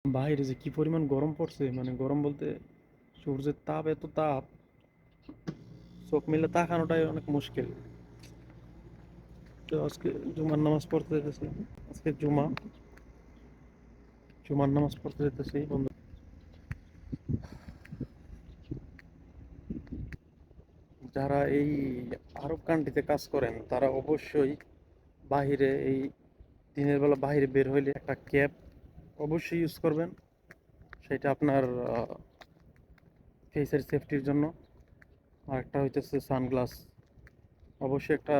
বাইরে যে কি পরিমাণ গরম পড়ছে, মানে গরম বলতে সূর্যের তাপ, এত তাপ, চোখ মেলে তাকানোটাই অনেক মুশকিল। তো আজকে জুমার নামাজ পড়তে যেতেছি। আজকে জুমার নামাজ পড়তে যেতেছি বন্ধু। যারা এই আরব কান্ট্রিতে কাজ করেন তারা অবশ্যই বাহিরে এই দিনের বেলা বাইরে বের হইলে একটা ক্যাপ অবশ্যই ইউজ করবেন। সেটা আপনার ফেসের সেফটির জন্য। আর একটা হইতেছে সানগ্লাস। অবশ্যই একটা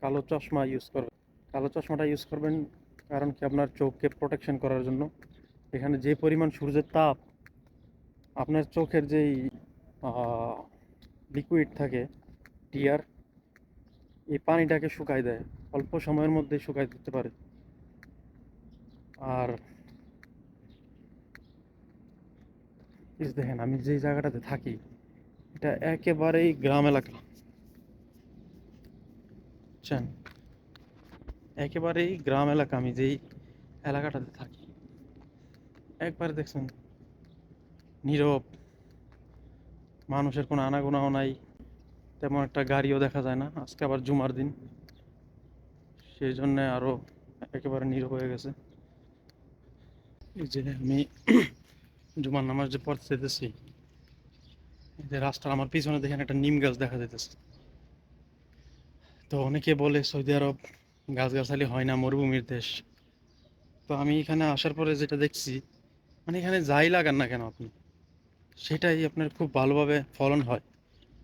কালো চশমা ইউজ করবেন। কালো চশমাটা ইউজ করবেন কারণ কি, আপনার চোখকে প্রোটেকশন করার জন্য। এখানে যে পরিমাণ সূর্যের তাপ, আপনার চোখের যেই লিকুইড থাকে, টিয়ার, এই পানিটাকে শুকায় দেয়, অল্প সময়ের মধ্যে শুকায় দিতে পারে। আর দেখেন, আমি যে জায়গাটাতে থাকি এটা একেবারেই গ্রাম এলাকা, বুঝছেন? একেবারেই গ্রাম এলাকা আমি যেই এলাকাটাতে থাকি। একবার দেখছেন, নীরব, মানুষের কোনো আনাগোনাও নাই, তেমন একটা গাড়িও দেখা যায় না। আজকে আবার জুমার দিন, সেই জন্য আরো একেবারে নীরব হয়ে গেছে। এই যে আমি জুমার নামাজ যে পড়তে যেতেছি, এই যে রাস্তার আমার পিছনে দেখেন একটা নিম গাছ দেখা যাইতেছে। তো অনেকে বলে সৌদি আরব গাছগাছালি হয় না, মরুভূমির দেশ। তো আমি এখানে আসার পরে যেটা দেখছি, মানে এখানে যাই লাগান না কেন আপনি, সেটাই আপনার খুব ভালোভাবে ফলন হয়।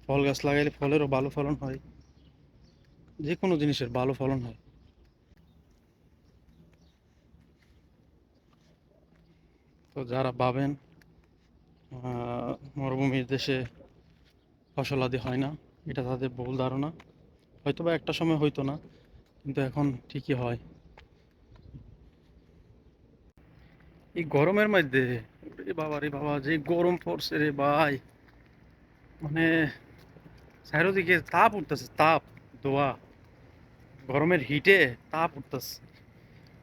ফল গাছ লাগাইলে ফলেরও ভালো ফলন হয়, যে কোনো জিনিসের ভালো ফলন হয়। তো যারা ভাবেন মরুভূমির দেশে ফসলাদি হয় না, এটা তাদের ভুল ধারণা। হয়তোবা একটা সময় হইতো না, কিন্তু এখন ঠিকই হয়। এই গরমের মধ্যে, রে বাবা রে বাবা, যে গরম পড়ছে রে ভাই, মানে চারিদিকে তাপ উঠতেছে, তাপ, ধোয়া, গরমের হিটে তাপ উঠতেছে,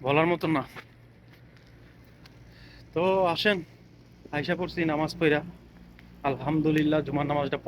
বলার মতো না। তো আসেন, আইসা পড়ছি নামাজ পড়া, আলহামদুলিল্লাহ জুমার নামাজটা